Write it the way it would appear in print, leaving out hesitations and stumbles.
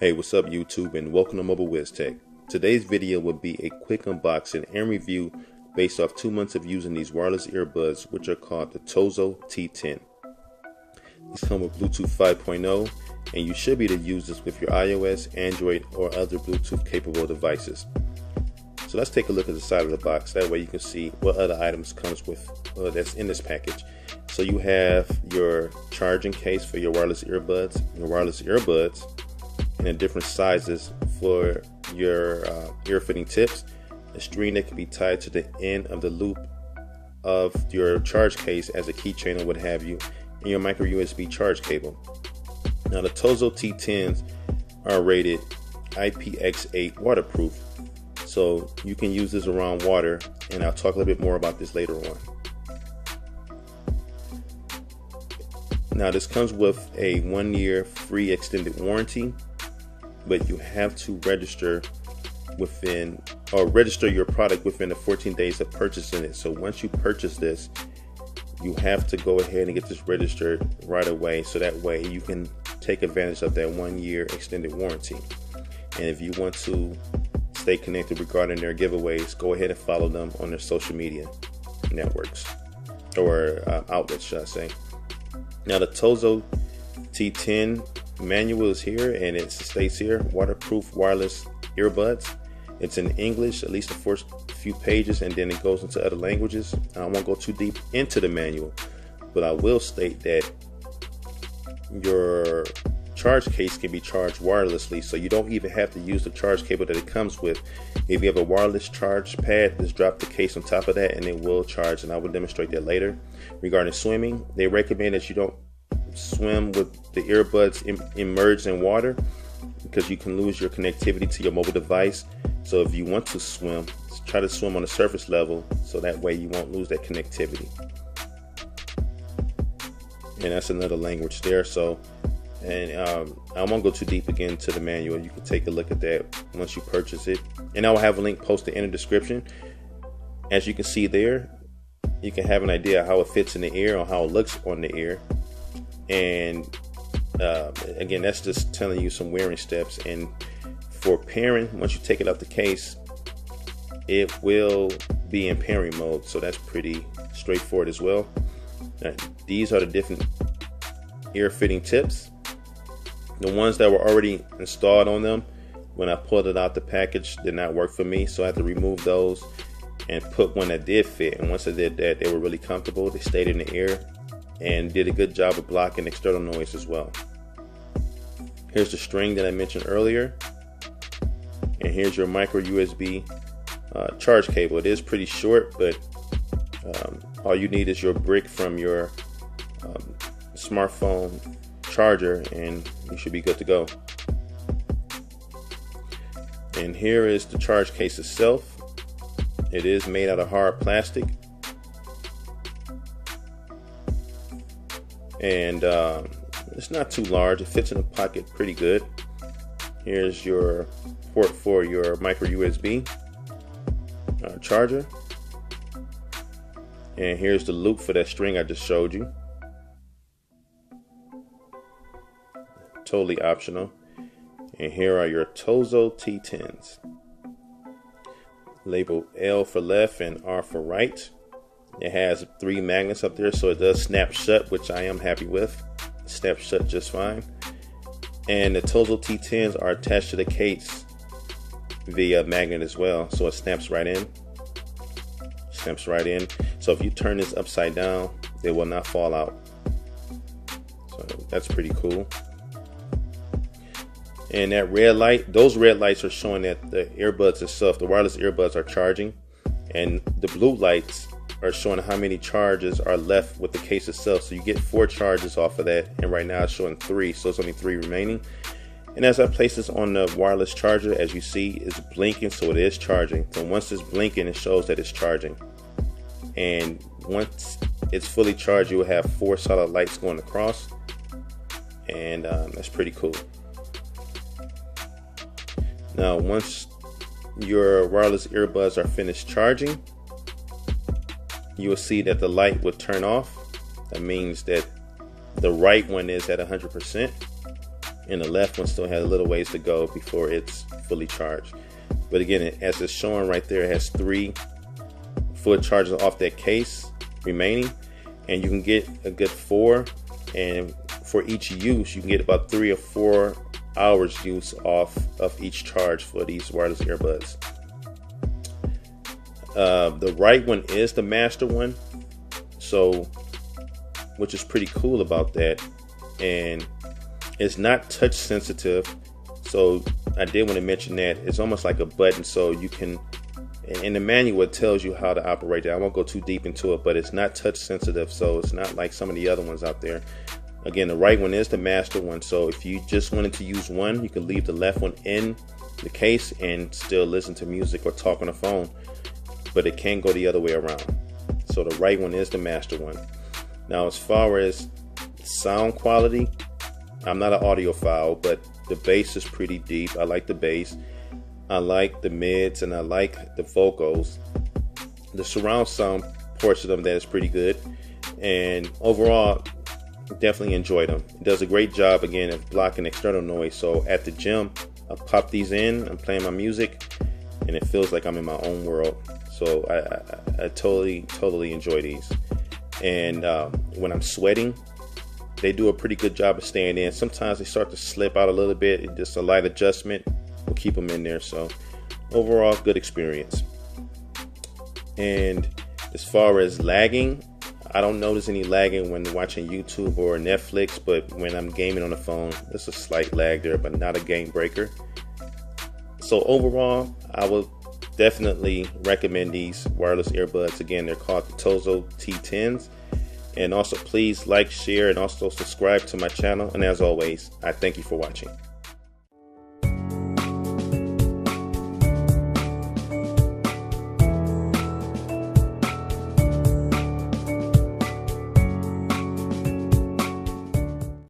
Hey, what's up YouTube, and welcome to Mobile WizTech. Today's video will be a quick unboxing and review based off 2 months of using these wireless earbuds, which are called the TOZO T10. These come with Bluetooth 5.0, and you should be able to use this with your iOS, Android, or other Bluetooth capable devices. So let's take a look at the side of the box. That way you can see what other items comes with that's in this package. So you have your charging case for your wireless earbuds, in different sizes for your ear fitting tips, a string that can be tied to the end of the loop of your charge case as a keychain or what have you, and your micro USB charge cable. Now the TOZO T10s are rated IPX8 waterproof, so you can use this around water, and I'll talk a little bit more about this later on. Now this comes with a 1-year free extended warranty, but you have to register your product within the 14 days of purchasing it. So once you purchase this, you have to go ahead and get this registered right away, so that way you can take advantage of that 1-year extended warranty. And if you want to stay connected regarding their giveaways, go ahead and follow them on their social media networks or outlets, should I say. Now the TOZO T10 manual is here, and it states here waterproof wireless earbuds. It's in English, at least the first few pages, and then it goes into other languages. I won't go too deep into the manual, but I will state that your charge case can be charged wirelessly, so you don't even have to use the charge cable that it comes with. If you have a wireless charge pad, just drop the case on top of that and it will charge, and I will demonstrate that later. Regarding swimming, they recommend that you don't swim with the earbuds immersed in water, because you can lose your connectivity to your mobile device. So if you want to swim, try to swim on the surface level, so that way you won't lose that connectivity. And that's another language there. So, and I won't go too deep again to the manual. You can take a look at that once you purchase it, and I will have a link posted in the description. As you can see there, you can have an idea how it fits in the ear or how it looks on the ear. And again, that's just telling you some wearing steps. And for pairing, once you take it out the case, it will be in pairing mode, so that's pretty straightforward as well. These are the different ear fitting tips. The ones that were already installed on them, when I pulled it out the package, did not work for me, so I had to remove those and put one that did fit. And once I did that, they were really comfortable. They stayed in the ear and did a good job of blocking external noise as well. Here's the string that I mentioned earlier, and here's your micro USB charge cable. It is pretty short, but all you need is your brick from your smartphone charger, and you should be good to go. And here is the charge case itself. It is made out of hard plastic, and it's not too large. It fits in a pocket pretty good. Here's your port for your micro USB charger, and here's the loop for that string I just showed you. Totally optional. And here are your TOZO T10s, labeled L for left and R for right. It has 3 magnets up there, so it does snap shut, which I am happy with. It snaps shut just fine. And the TOZO T10s are attached to the case via magnet as well, so it snaps right in. So if you turn this upside down, they will not fall out. So that's pretty cool. And that red light, those red lights are showing that the earbuds itself, the wireless earbuds, are charging, and the blue lights are showing how many charges are left with the case itself. So you get 4 charges off of that, and right now it's showing 3, so it's only 3 remaining. And as I place this on the wireless charger, as you see, it's blinking, so it is charging. So once it's blinking, it shows that it's charging. And once it's fully charged, you will have 4 solid lights going across, and that's pretty cool. Now, once your wireless earbuds are finished charging, you will see that the light will turn off. That means that the right one is at 100%, and the left one still has a little ways to go before it's fully charged. But again, as it's showing right there, it has 3 full charges off that case remaining, and you can get a good 4, and for each use you can get about 3 or 4 hours use off of each charge for these wireless earbuds. The right one is the master one, so which is pretty cool about that, and it's not touch sensitive, so I did want to mention that. It's almost like a button, so you can, in the manual it tells you how to operate it. I won't go too deep into it, but it's not touch sensitive, so it's not like some of the other ones out there. Again, the right one is the master one, so if you just wanted to use one, you can leave the left one in the case and still listen to music or talk on the phone, but it can go the other way around. So the right one is the master one. Now, as far as sound quality, I'm not an audiophile, but the bass is pretty deep. I like the bass. I like the mids, and I like the vocals. The surround sound portion of that is pretty good, and overall, definitely enjoyed them. It does a great job, again, of blocking external noise. So at the gym, I pop these in, I'm playing my music, and it feels like I'm in my own world. So I totally enjoy these. And when I'm sweating, they do a pretty good job of staying in. Sometimes they start to slip out a little bit, and just a light adjustment will keep them in there. So overall, good experience. And as far as lagging, I don't notice any lagging when watching YouTube or Netflix, but when I'm gaming on the phone, there's a slight lag there, but not a game breaker. So overall, I will definitely recommend these wireless earbuds. Again, they're called the TOZO T10s. And also, please like, share, and also subscribe to my channel. And as always, I thank you for watching.